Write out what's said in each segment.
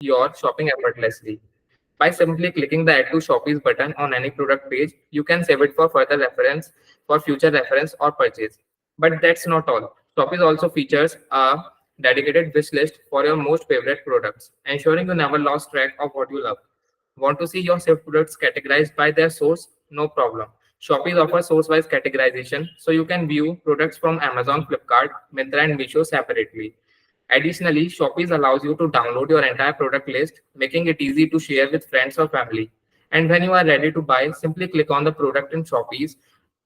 your shopping effortlessly. By simply clicking the Add to Shoppes button on any product page, you can save it for further reference, for future reference or purchase. But that's not all. Shoppes also features a dedicated wish list for your most favorite products, ensuring you never lost track of what you love. Want to see your saved products categorized by their source? No problem. Shopee offers source-wise categorization, so you can view products from Amazon, Flipkart, Myntra, and Meesho separately. Additionally, Shopee allows you to download your entire product list, making it easy to share with friends or family. And when you are ready to buy, simply click on the product in Shopee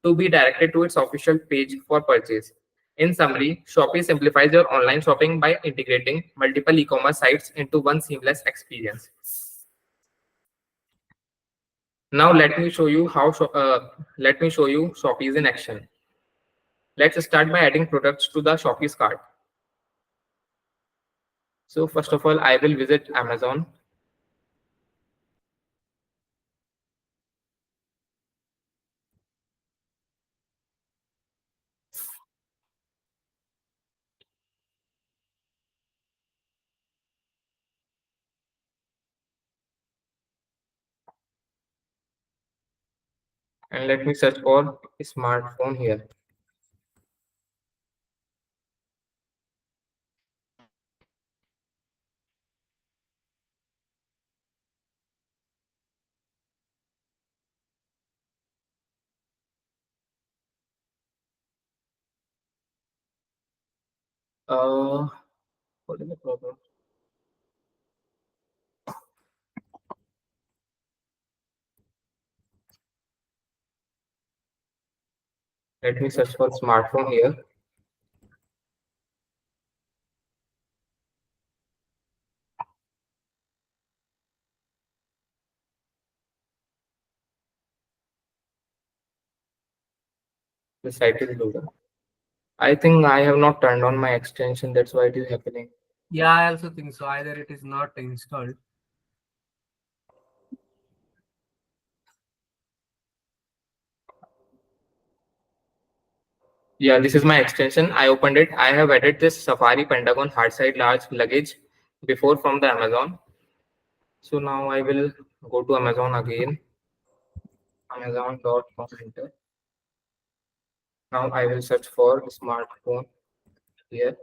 to be directed to its official page for purchase. In summary, Shopee simplifies your online shopping by integrating multiple e-commerce sites into one seamless experience. Now let me show you Shopee in action. Let's start by adding products to the Shopee cart. So first of all, I will visit Amazon. And let me search for smartphone here. Uh, what is the problem? Let me search for smartphone here. The site is loaded. I think I have not turned on my extension. That's why it is happening. Yeah, I also think so. Either it is not installed. Yeah, this is my extension. I opened it. I have added this Safari Pentagon hard side large luggage before from the Amazon. So now I will go to Amazon again. Amazon.com enter. Now I will search for smartphone here.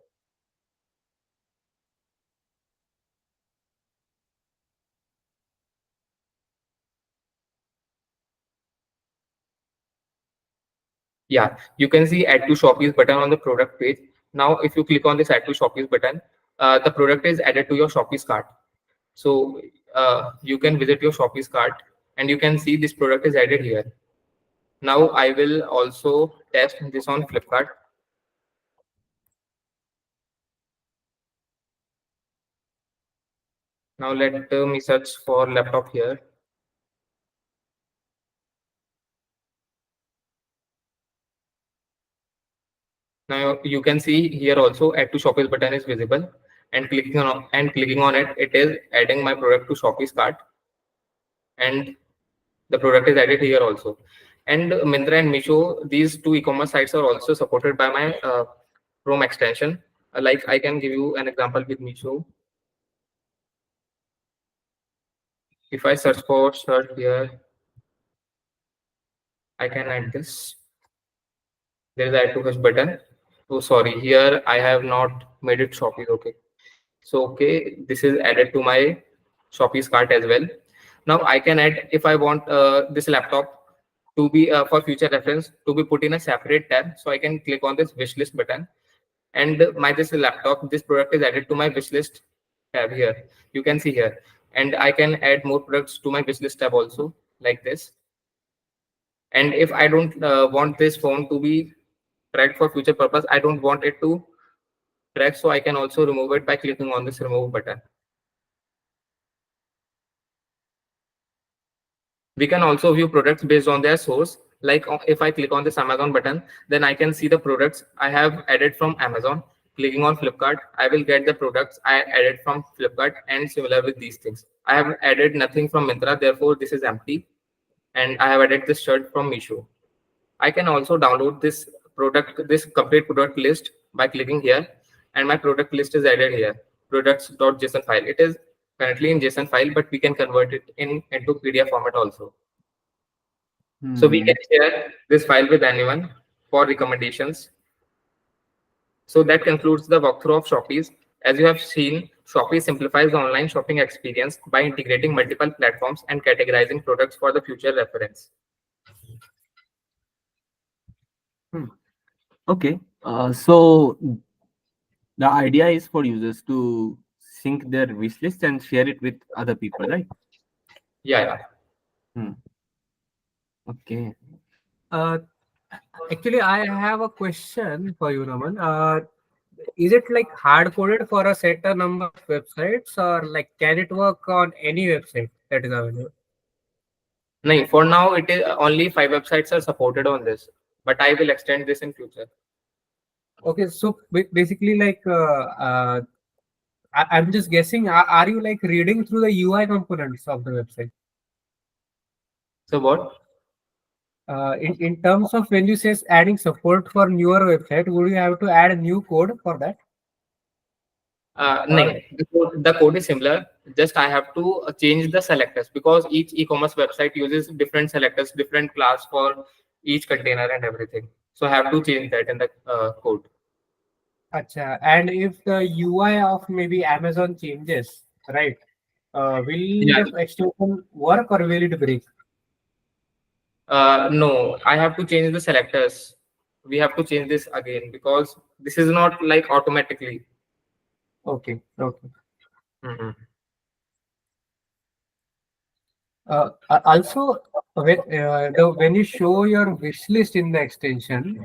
Yeah, you can see add to Shopee's button on the product page. Now, if you click on this add to Shopee's button, the product is added to your Shopee's cart. So you can visit your Shopee's cart and you can see this product is added here. Now I will also test this on Flipkart. Now let me search for laptop here. Now you can see here also add to Shopee's button is visible, and clicking on it, it is adding my product to Shopee's cart, and the product is added here also. And Myntra and Meesho, these two e-commerce sites are also supported by my Chrome extension. Like I can give you an example with Meesho. If I search for shirt here, I can add this. There is add to hush button. Oh, sorry, here I have not made it Shopee. Okay. So, okay, this is added to my Shopee's cart as well. Now I can add, if I want this laptop to be for future reference to be put in a separate tab. So I can click on this wish list button, and my this laptop, this product is added to my wish list tab here. You can see here, and I can add more products to my wish list tab also like this. And if I don't want this phone to be tracked for future purpose, I don't want it to track, so I can also remove it by clicking on this remove button. We can also view products based on their source. Like if I click on this Amazon button, then I can see the products I have added from Amazon. Clicking on Flipkart, I will get the products I added from Flipkart, and similar with these things. I have added nothing from Myntra, therefore this is empty. And I have added this shirt from Meesho. I can also download this complete product list by clicking here, and my product list is added here, products.json file. It is currently in JSON file, but we can convert it into PDF format also. So we Hmm. can share this file with anyone for recommendations. So that concludes the walkthrough of Shopee's. As you have seen, Shopee simplifies the online shopping experience by integrating multiple platforms and categorizing products for the future reference. Hmm. Okay. So the idea is for users to sync their wish list and share it with other people, right? Yeah, yeah. Hmm. Okay. Uh, Actually, I have a question for you, Raman. Is it like hard coded for a certain number of websites, or like can it work on any website that is available? No, for now it is only 5 websites are supported on this, but I will extend this in future. Okay, so basically, like, I'm just guessing. Are you like reading through the UI components of the website? So what? In terms of when you say adding support for newer website, would you have to add a new code for that? No, Or the code is similar. Just I have to change the selectors because each e-commerce website uses different selectors, different class for each container and everything. So I have to change that in the code. Acha, and if the UI of maybe Amazon changes, right? Will Yeah. the extension work or will it break? No, I have to change the selectors. We have to change this again because this is not like automatically. Okay, okay. Mhm. Also, when you show your wish list in the extension,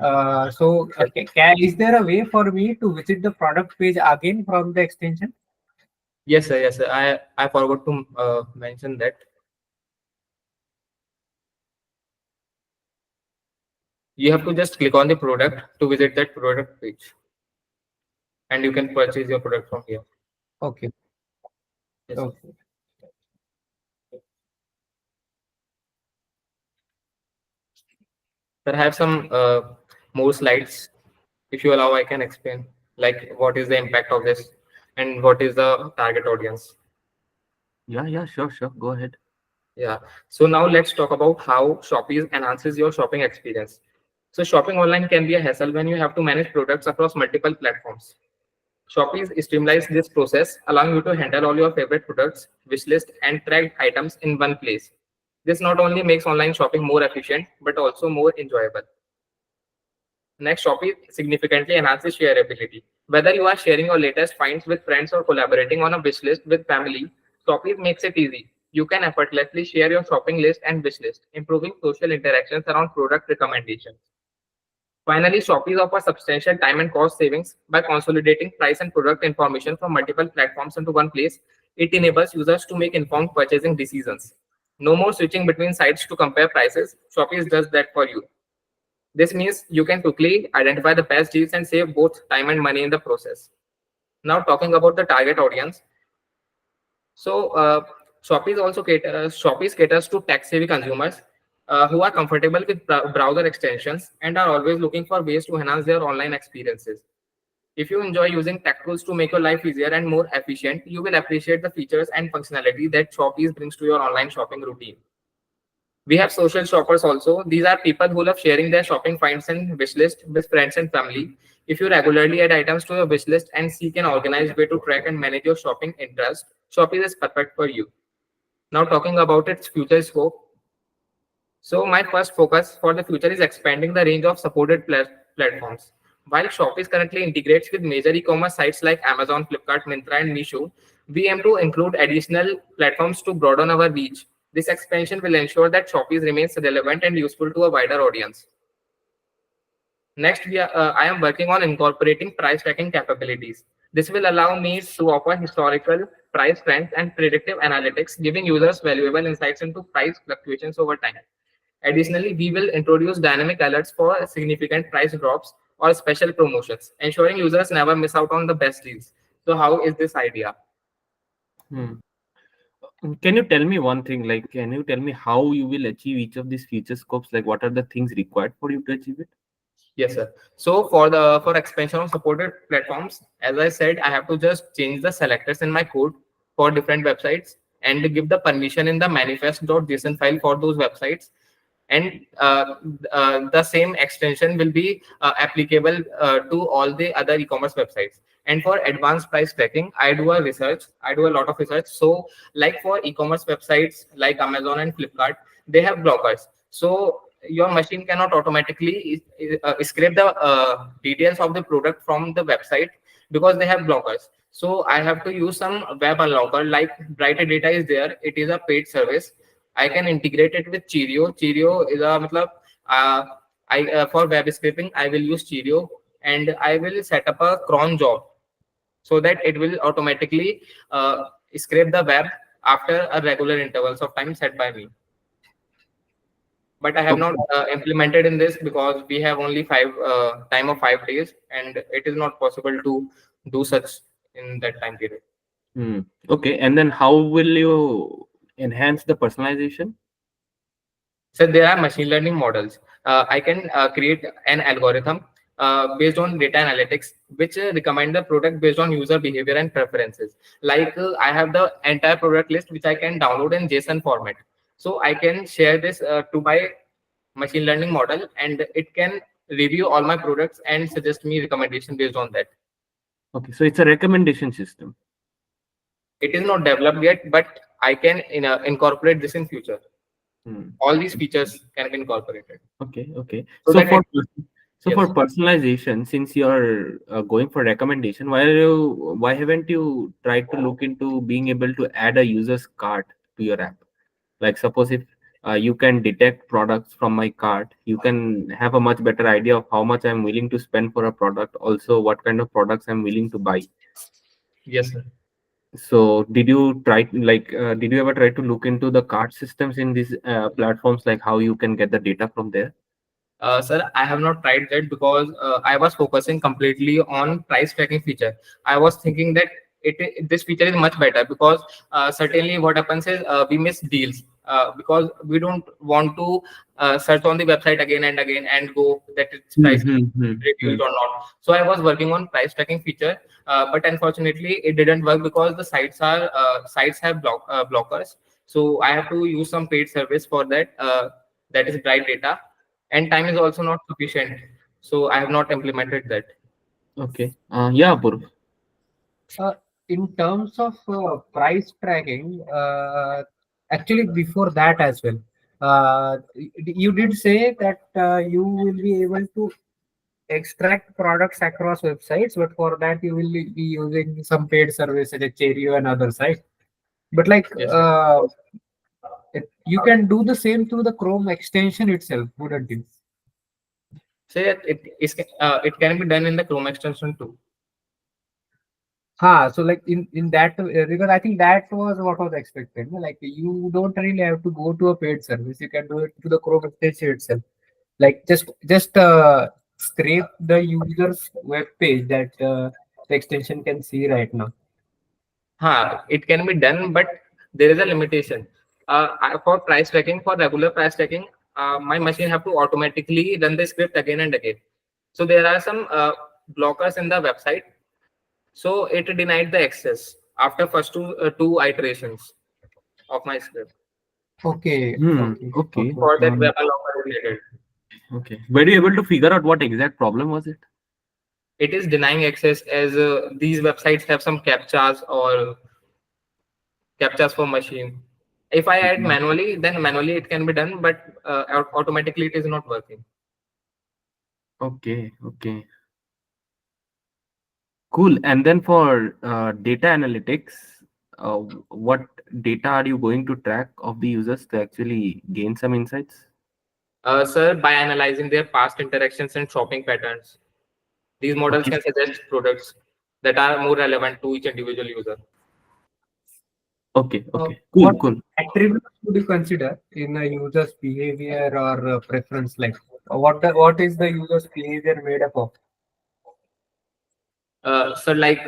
so is there a way for me to visit the product page again from the extension? Yes, sir. Yes, sir. I forgot to mention that. You have to just click on the product to visit that product page, and you can purchase your product from here. Okay, Yes, sir. okay. Sir, I have some more slides. If you allow, I can explain like what is the impact of this and what is the target audience. Yeah, yeah, sure, sure. Go ahead. Yeah. So now let's talk about how Shopee enhances your shopping experience. So shopping online can be a hassle when you have to manage products across multiple platforms. Shopee streamlines this process, allowing you to handle all your favorite products, wish list, and tracked items in one place. This not only makes online shopping more efficient, but also more enjoyable. Next, Shopee significantly enhances shareability. Whether you are sharing your latest finds with friends or collaborating on a wish list with family, Shopee makes it easy. You can effortlessly share your shopping list and wish list, improving social interactions around product recommendations. Finally, Shopee offers substantial time and cost savings by consolidating price and product information from multiple platforms into one place. It enables users to make informed purchasing decisions. No more switching between sites to compare prices. Shopee does that for you. This means you can quickly identify the best deals and save both time and money in the process. Now, talking about the target audience. So, Shopee caters to tech-savvy consumers who are comfortable with browser extensions and are always looking for ways to enhance their online experiences. If you enjoy using tech tools to make your life easier and more efficient, you will appreciate the features and functionality that Shopee brings to your online shopping routine. We have social shoppers also. These are people who love sharing their shopping finds and wish list with friends and family. If you regularly add items to your wish list and seek an organized way to track and manage your shopping interest, Shopee is perfect for you. Now talking about its future scope. So my first focus for the future is expanding the range of supported platforms. While Shopee currently integrates with major e-commerce sites like Amazon, Flipkart, Myntra, and Meesho, we aim to include additional platforms to broaden our reach. This expansion will ensure that Shopee remains relevant and useful to a wider audience. Next, I am working on incorporating price tracking capabilities. This will allow me to offer historical price trends and predictive analytics, giving users valuable insights into price fluctuations over time. Additionally, we will introduce dynamic alerts for significant price drops or special promotions, ensuring users never miss out on the best deals. So, how is this idea? Hmm. Can you tell me one thing? Like, can you tell me how you will achieve each of these feature scopes? Like, what are the things required for you to achieve it? Yes, sir. So for expansion of supported platforms, as I said, I have to just change the selectors in my code. for different websites and give the permission in the manifest.json file for those websites. And the same extension will be applicable to all the other e-commerce websites. And for advanced price tracking, I do a lot of research. So like for e-commerce websites like Amazon and Flipkart, they have blockers. So your machine cannot automatically scrape the details of the product from the website because they have blockers. So I have to use some web unlocker, like Brighter Data is there. It is a paid service. I can integrate it with Cheerio. Cheerio is a matlab, I for web scraping I will use Cheerio, and I will set up a cron job so that it will automatically scrape the web after a regular intervals of time set by me. But I have not Okay. implemented in this because we have only time of 5 days, and it is not possible to do such in that time period. Okay, and then how will you enhance the personalization? So there are machine learning models. I can create an algorithm based on data analytics, which recommend the product based on user behavior and preferences. Like I have the entire product list, which I can download in JSON format. So I can share this to my machine learning model, and it can review all my products and suggest me recommendation based on that. Okay, so it's a recommendation system. It is not developed yet, but I can incorporate this in future. All these features can be incorporated. Okay, okay. So So that for yes. personalization, since you're going for recommendation, why haven't you tried to look into being able to add a user's cart to your app? Like suppose if you can detect products from my cart, you can have a much better idea of how much I'm willing to spend for a product, also what kind of products I'm willing to buy. Yes, sir. So did you ever try to look into the cart systems in these platforms, like how you can get the data from there? Sir, I have not tried that because I was focusing completely on price tracking feature. I was thinking that this feature is much better because certainly what happens is we miss deals because we don't want to search on the website again and again and go that its price is reduced or not. So I was working on price tracking feature, but unfortunately it didn't work because the sites have blockers. So I have to use some paid service for that. That is Bright Data, and time is also not sufficient, so I have not implemented that. Okay. Yeah, Purv. Uh, in terms of price tracking, actually before that as well, you did say that you will be able to extract products across websites, but for that you will be using some paid service such as Cheerio and other sites. But like Yes, you can do the same through the Chrome extension itself, wouldn't you? say that it can be done in the Chrome extension too. So like in that because I think that was what was expected. No? Like you don't really have to go to a paid service. You can do it to the Chrome extension itself. Like just scrape the user's web page that the extension can see right now. It can be done, but there is a limitation. For price tracking, for regular price tracking, my machine have to automatically run the script again and again. So there are some blockers in the website, so it denied the access after first two iterations of my script Okay, okay, Okay. okay. for that web blocker related. Okay. Were you able to figure out what exact problem was it? It is denying access as these websites have some captchas for machine. If I add manually, then manually it can be done, but automatically it is not working. Okay. Okay. Cool. And then for data analytics, what data are you going to track of the users to actually gain some insights? Sir, by analyzing their past interactions and shopping patterns, these models Okay. can suggest products that are more relevant to each individual user. Okay. Okay. Cool. What Cool. attributes would you consider in a user's behavior or preference? Like what is the user's behavior made up of? So like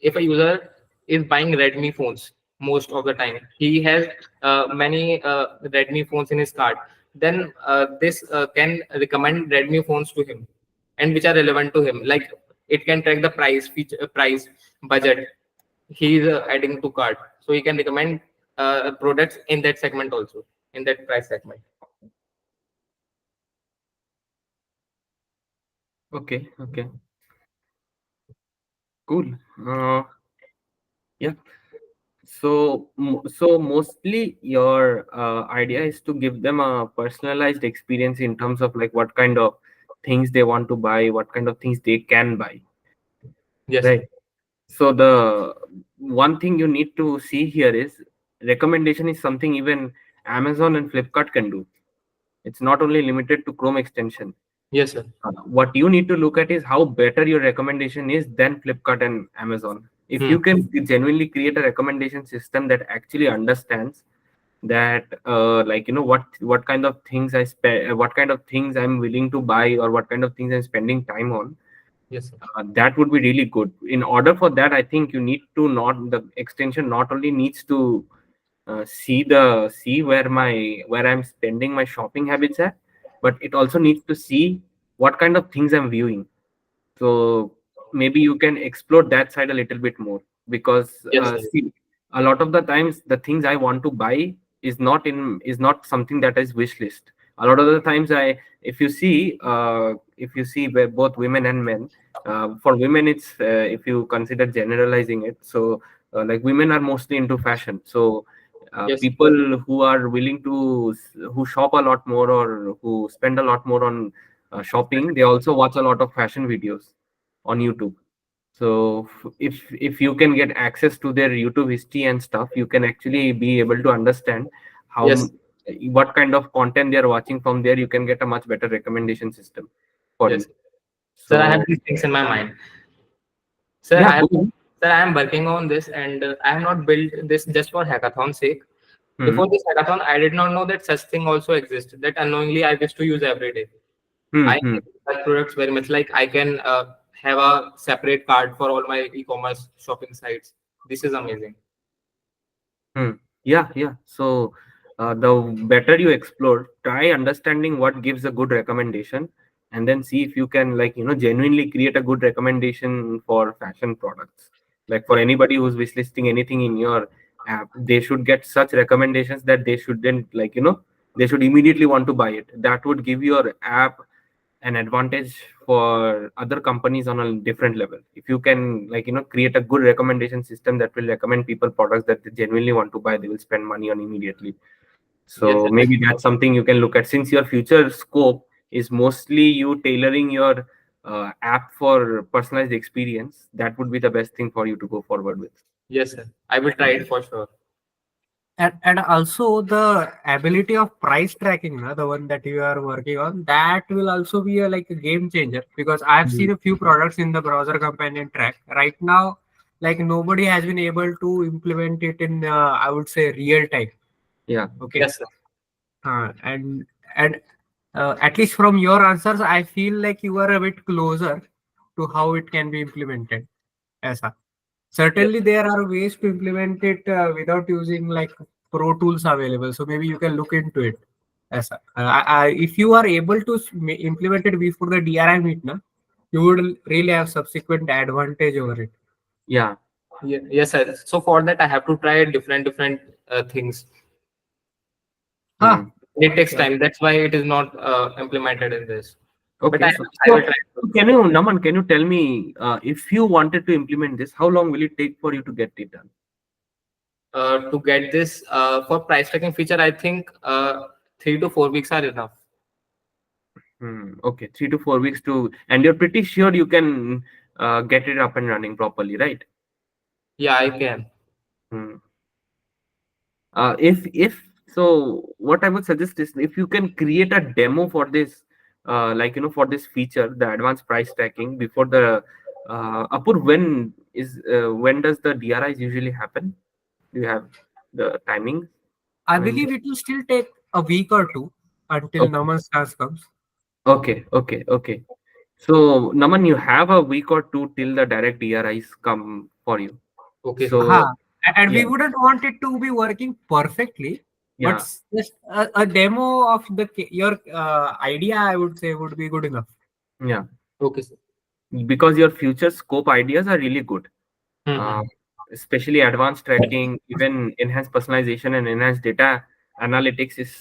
if a user is buying Redmi phones most of the time, he has many Redmi phones in his cart, then this can recommend Redmi phones to him and which are relevant to him. Like it can track the price, feature, price, budget. he's adding to cart, so he can recommend products in that segment also, in that price segment. Okay, okay, cool. Uh, yeah. So mostly your idea is to give them a personalized experience in terms of like what kind of things they want to buy, what kind of things they can buy, Yes, sir. right? So the one thing you need to see here is recommendation is something even Amazon and Flipkart can do. It's not only limited to Chrome extension. Yes, sir. What you need to look at is how better your recommendation is than Flipkart and Amazon. If Hmm. you can genuinely create a recommendation system that actually understands that like what kind of things I spend, what kind of things I'm willing to buy, or what kind of things I'm spending time on, Yes, sir. that would be really good. In order for that, I think you need to not the extension not only needs to see where I'm spending my shopping habits at, but it also needs to see what kind of things I'm viewing. So maybe you can explore that side a little bit more, because Yes, sir. see, a lot of the times the things I want to buy is not something that is wish list. A lot of the times if you see where both women and men, for women it's if you consider generalizing it, so like women are mostly into fashion. So Yes, people who are willing to who shop a lot more or who spend a lot more on shopping, they also watch a lot of fashion videos on YouTube. So if you can get access to their YouTube history and stuff, you can actually be able to understand how yes, what kind of content they are watching. From there you can get a much better recommendation system for yes. you. Sir, I have So these things in my mind. Sir, yeah, I have, cool. sir, I am working on this, and I have not built this just for hackathon's sake. Hmm. Before this hackathon, I did not know that such thing also exists. That unknowingly I used to use every day. Hmm. I Hmm. like such products very much. Like I can have a separate card for all my e-commerce shopping sites. This is amazing. Hmm. Yeah, yeah. So the better you explore, try understanding what gives a good recommendation, and then see if you can genuinely create a good recommendation for fashion products. Like for Yes, anybody who's wishlisting anything in your app, they should get such recommendations that they shouldn't they should immediately want to buy it. That would give your app an advantage for other companies on a different level. If you can create a good recommendation system that will recommend people products that they genuinely want to buy, they will spend money on immediately. yes, So maybe that's something you can look at, since your future scope is mostly you tailoring your app for personalized experience. That would be the best thing for you to go forward with. yes, sir. I will try it for sure. And also the ability of price tracking, the one that you are working on, that will also be like a game changer, because I've Mm. seen a few products in the browser companion track right now. Like nobody has been able to implement it in, I would say, real time. Yeah. Okay. Yes, sir. And at least from your answers, I feel like you are a bit closer to how it can be implemented. Yes, sir. Yes, Certainly, there are ways to implement it without using like pro tools available. So maybe you can look into it. Yes, sir. If you are able to implement it before the DRI meet, na, you would really have subsequent advantage over it. Yeah. yes, sir. So for that, I have to try different things. Hmm. Huh. It takes Yeah. time. That's why it is not implemented in this. But Okay. I will try Naman, can you tell me if you wanted to implement this, how long will it take for you to get it done? to get this for price tracking feature. I think 3 to 4 weeks are enough. Okay, 3 to 4 weeks and you're pretty sure you can get it up and running properly, right? Yeah, I can. Hmm. If so, what I would suggest is if you can create a demo for this, for this feature, the advanced price tracking before the Apur, when does the DRIs usually happen? Do you have the timing? I When? believe it will still take a week or two until Okay, Naman's chance comes. okay. So, Naman, you have a week or two till the direct DRIs come for you. Okay, sir. So, And yeah, we wouldn't want it to be working perfectly, but yeah, just a demo of your idea, I would say, would be good enough. yeah. Okay, sir. Because your future scope ideas are really good. Uh, Mm-hmm. especially advanced tracking, even enhanced personalization and enhanced data analytics is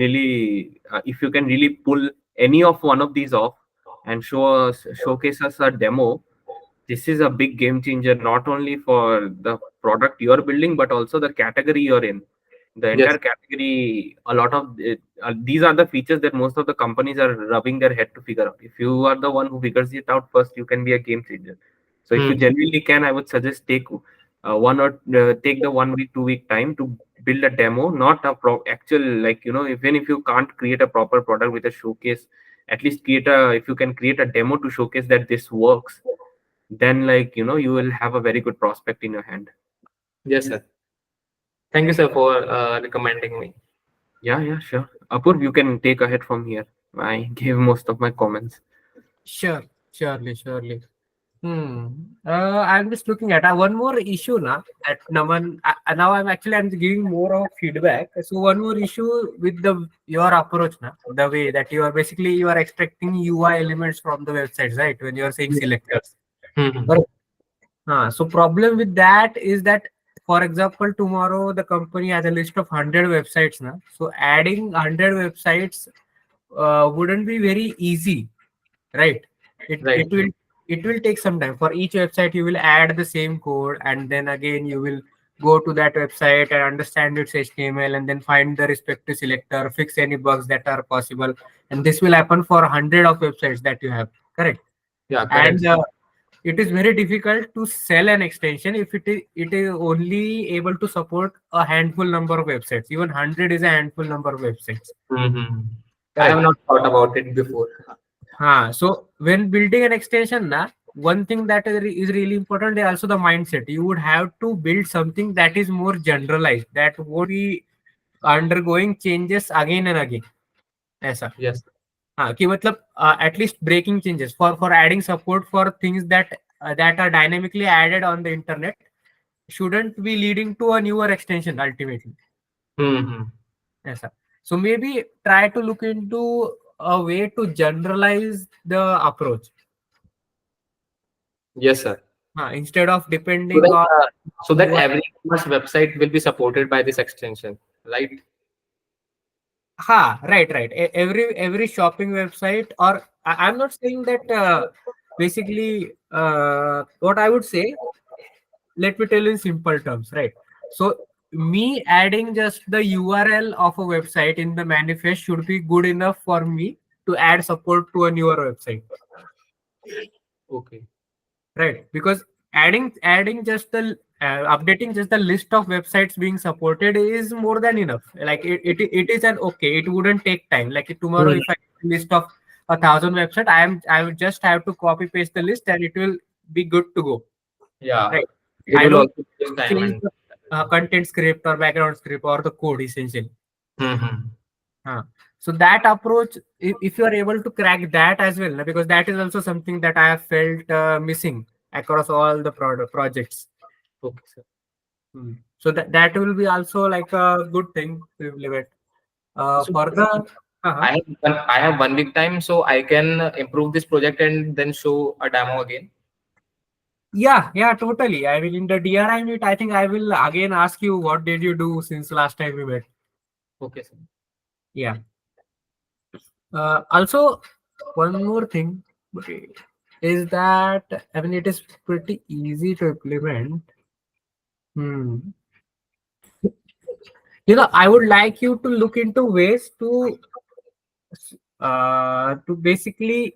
really if you can really pull any of one of these off and showcase us a demo, this is a big game changer, not only for the product you're building but also the category you're in. The Yes. entire category, a lot of these are the features that most of the companies are rubbing their head to figure out. If you are the one who figures it out first, you can be a game changer. So if you Hmm. genuinely can, I would suggest take the 1 week 2 week time to build a demo, not a actual, like, even if you can't create a proper product with a showcase, at least if you can create a demo to showcase that this works, then, like, you will have a very good prospect in your hand. Yes, sir. Thank you, sir, for recommending me. Yeah, sure. Apurv, you can take ahead from here. I gave most of my comments. Sure, surely. I'm just looking at one more issue now. At Naman, now I'm giving more of feedback. So one more issue with the your approach now, the way that you are extracting UI elements from the websites, right? When you are saying selectors. Hmm. Correct. So problem with that is that, for example, tomorrow the company has a list of 100 websites now. So adding 100 websites wouldn't be very easy, right? it Right. it will it will take some time. For each website you will add the same code, and then again you will go to that website and understand its HTML, and then find the respective selector, fix any bugs that are possible, and this will happen for 100 of websites that you have, correct? Yeah, correct. And it is very difficult to sell an extension if it is only able to support a handful number of websites. Even 100 is a handful number of websites, Hmm. I have correct? not thought about it before. So when building an extension, one thing that is really important is also the mindset. You would have to build something that is more generalized, that would be undergoing changes again and again. ऐसा Yes. कि मतलब at least breaking changes for adding support for things that are dynamically added on the internet shouldn't be leading to a newer extension ultimately. Hmm. ऐसा. So maybe try to look into a way to generalize the approach. Yes, sir. Instead of So depending that, on so that UI. every e-commerce website will be supported by this extension, right? Right. Every shopping website, or I'm not saying that basically what I would say, let me tell you in simple terms, right? So me adding just the URL of a website in the manifest should be good enough for me to add support to a newer website, Okay. right? Because adding just the updating just the list of websites being supported is more than enough. Like it is an okay, it wouldn't take time. Like tomorrow Hmm. if I get a list of 1,000 websites, I would just have to copy paste the list and it will be good to go, Yeah. right? It I will don't also take time change and. the content script or background script or the code essentially. Hmm. uh, so that approach, if you are able to crack that as well, because that is also something that I have felt missing across all the projects. Okay, sir. So that will be also like a good thing to implement. So Further, uh-huh. I have 1 week time, so I can improve this project and then show a demo again. Yeah, totally. I mean, in the DRI meet, I think I will again ask you what did you do since last time we met. Okay, sir. Yeah. Also, one more thing is that, I mean, it is pretty easy to implement. Hmm. I would like you to look into ways to basically,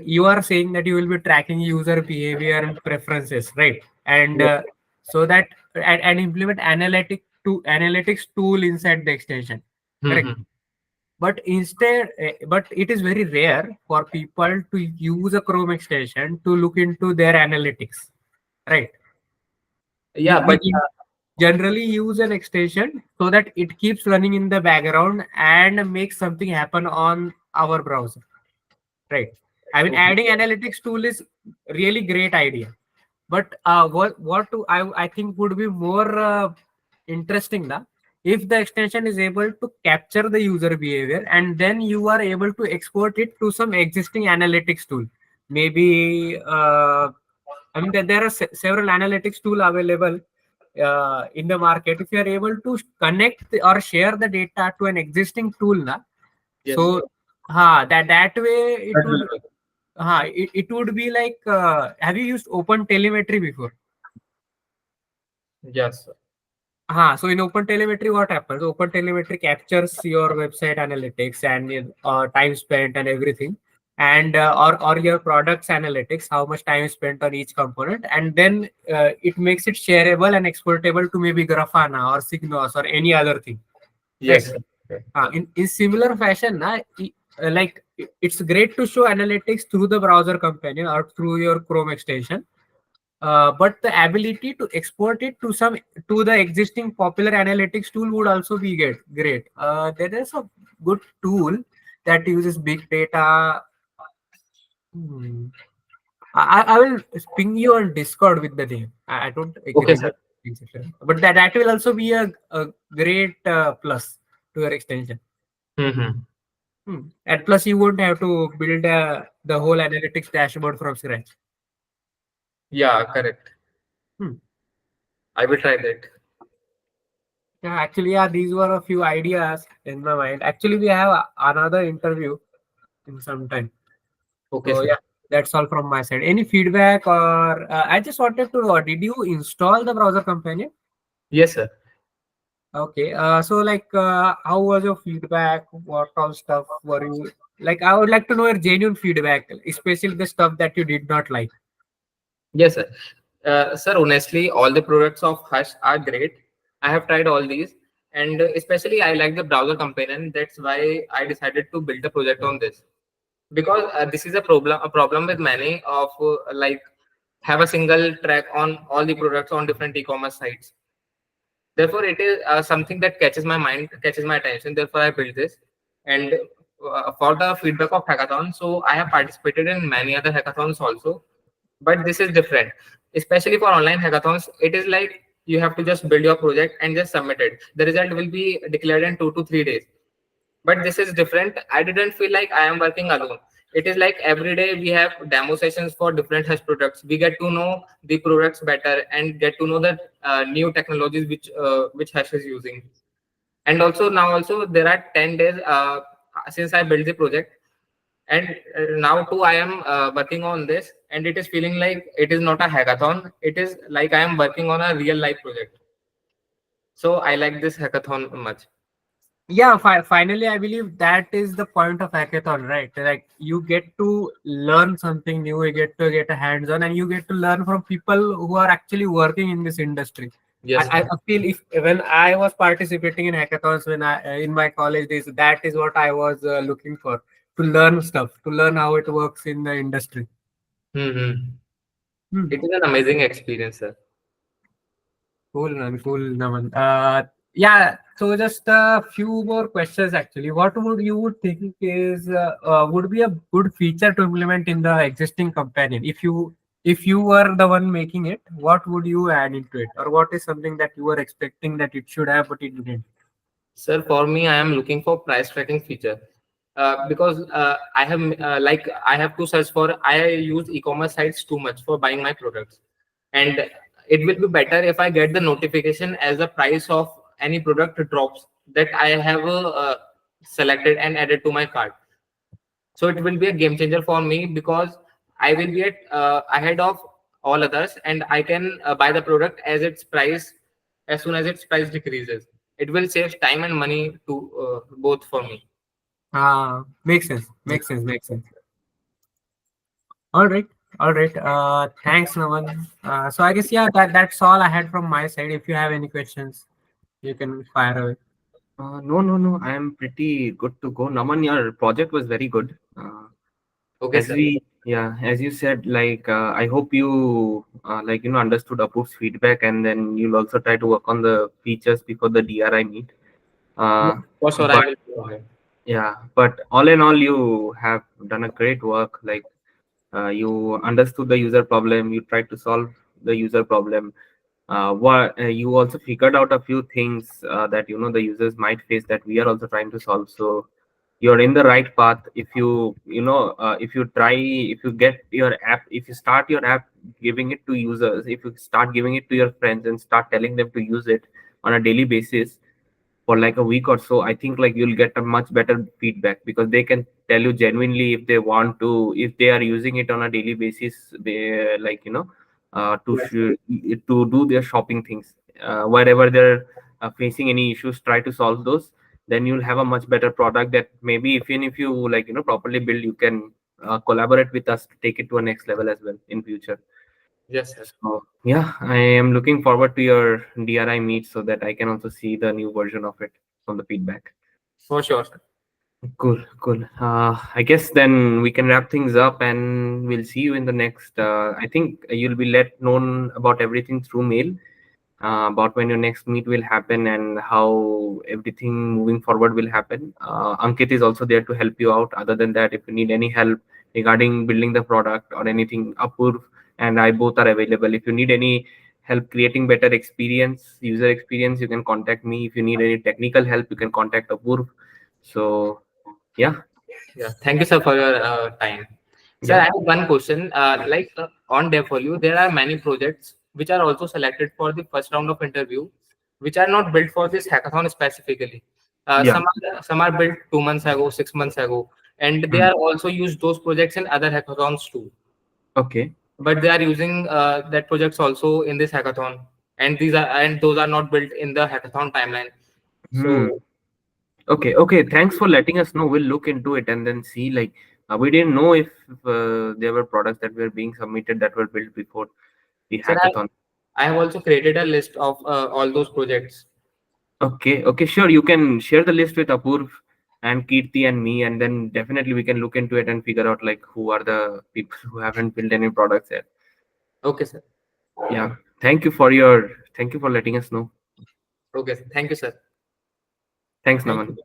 you are saying that you will be tracking user behavior and preferences, right? And Yeah. so that and implement analytics tool inside the extension, correct? Hmm. But it is very rare for people to use a Chrome extension to look into their analytics, right? we, Yeah, we but in- generally use an extension so that it keeps running in the background and makes something happen on our browser, right? I mean, okay. adding analytics tool is really great idea, but I think would be more interesting na, if the extension is able to capture the user behavior and then you are able to export it to some existing analytics tool, maybe I mean, there are several analytics tool available in the market. If you are able to connect or share the data to an existing tool, na, Yes, so that way it that would will work. it would be like have you used open telemetry before? Yes, sir. So in open telemetry, what happens? Open telemetry captures your website analytics and time spent and everything, and or your products analytics, how much time spent on each component, and then it makes it shareable and exportable to maybe Grafana or Signos or any other thing, right? Yes, sir. Okay. In similar fashion, it's great to show analytics through the browser companion or through your Chrome extension, but the ability to export it to the existing popular analytics tool would also be great. There is a good tool that uses big data. Hmm. I will ping you on Discord with the name. I don't Okay, remember, sir. but that will also be a great plus to your extension. Mm-hmm. And plus, you won't have to build the whole analytics dashboard from scratch. Yeah, correct. Hmm. I will try that. Yeah, actually, yeah, these were a few ideas in my mind. Actually, we have another interview in some time. Okay, So, sir. yeah, that's all from my side. Any feedback or I just wanted to know, did you install the browser companion? Yes, sir. Okay. So, like, how was your feedback? What all stuff were you like? I would like to know your genuine feedback, especially the stuff that you did not like. Yes, sir. Sir, honestly, all the products of Hush are great. I have tried all these, and especially I like the browser companion. That's why I decided to build a project on this, because this is a problem with many of like have a single track on all the products on different e-commerce sites. Therefore it is something that catches my mind, catches my attention. Therefore I built this. And for the feedback of hackathon, so I have participated in many other hackathons also, but this is different. Especially for online hackathons, it is like you have to just build your project and just submit it. The result will be declared in 2 to 3 days. But this is different. I didn't feel like I am working alone. It is like every day we have demo sessions for different Hush products. We get to know the products better and get to know the new technologies which Hush is using. And also now also there are 10 days since I built the project, and now too I am working on this, and it is feeling like it is not a hackathon. It is like I am working on a real life project. So I like this hackathon much. Yeah, finally, I believe that is the point of hackathon, right? Like you get to learn something new, you get to get a hands-on, and you get to learn from people who are actually working in this industry. Yes, I feel if when I was participating in hackathons when I in my college days, that is what I was looking for, to learn stuff, to learn how it works in the industry. mm-hmm. Hmm. It is an amazing experience, sir. Cool, man. Cool, Naman. Yeah. So just a few more questions actually. What would you would think is would be a good feature to implement in the existing companion? If you were the one making it, what would you add into it, or what is something that you were expecting that it should have but it didn't? Sir, for me, I am looking for price tracking feature because I have to search for. I use e-commerce sites too much for buying my products, and it will be better if I get the notification as the price of any product drops that I have selected and added to my cart. So it will be a game changer for me because I will be ahead of all others, and I can buy the product as its price as soon as its price decreases. It will save time and money to both for me. Makes sense. Yeah. Makes sense. Makes sense. All right. All right. Thanks, Naman. So I guess yeah, that's all I had from my side. If you have any questions, you can fire away. No, no, no. I am pretty good to go. Naman, your project was very good. Okay, sir. As you said, I hope you understood Apur's feedback, and then you'll also try to work on the features before the DRI meet. Yeah, Uh, for sure, I but will go ahead. yeah, but all in all, you have done a great work. You understood the user problem, you tried to solve the user problem. You also figured out a few things that the users might face that we are also trying to solve. So you're in the right path. If if you try, if you get your app, if you start your app giving it to users, if you start giving it to your friends and start telling them to use it on a daily basis for like a week or so, I think like you'll get a much better feedback, because they can tell you genuinely if they want to, if they are using it on a daily basis, they like to do their shopping things, wherever they're facing any issues, try to solve those. Then you'll have a much better product that maybe even if you like properly build, you can collaborate with us to take it to a next level as well in future. Yes, sir. So yeah, I am looking forward to your DRI meet so that I can also see the new version of it from the feedback. For sure, sir. Cool, cool. I guess then we can wrap things up, and we'll see you in the next. I think you'll be let known about everything through mail, about when your next meet will happen and how everything moving forward will happen. Ankit is also there to help you out. Other than that, if you need any help regarding building the product or anything, Apurv and I both are available. If you need any help creating better experience, user experience, you can contact me. If you need any technical help, you can contact Apurv. So yeah, Yeah. Thank you, sir, for your time. Sir, yeah, I have one question. On Dev4U, there are many projects which are also selected for the first round of interview, which are not built for this hackathon specifically. yeah. Some are built 2 months ago, 6 months ago, and they Hmm. are also used those projects in other hackathons too. Okay. But they are using that projects also in this hackathon, and those are not built in the hackathon timeline. Hmm. So, Okay, okay. Thanks for letting us know. We'll look into it and then see. Like, we didn't know if there were products that were being submitted that were built before the sir, hackathon. I have also created a list of all those projects. Okay, okay, sure. You can share the list with Apurv and Kirti and me, and then definitely we can look into it and figure out like who are the people who haven't built any products yet. Okay, sir. Yeah. Thank you for letting us know. Okay, sir. Thank you, sir. Thanks, Thank Naman. you.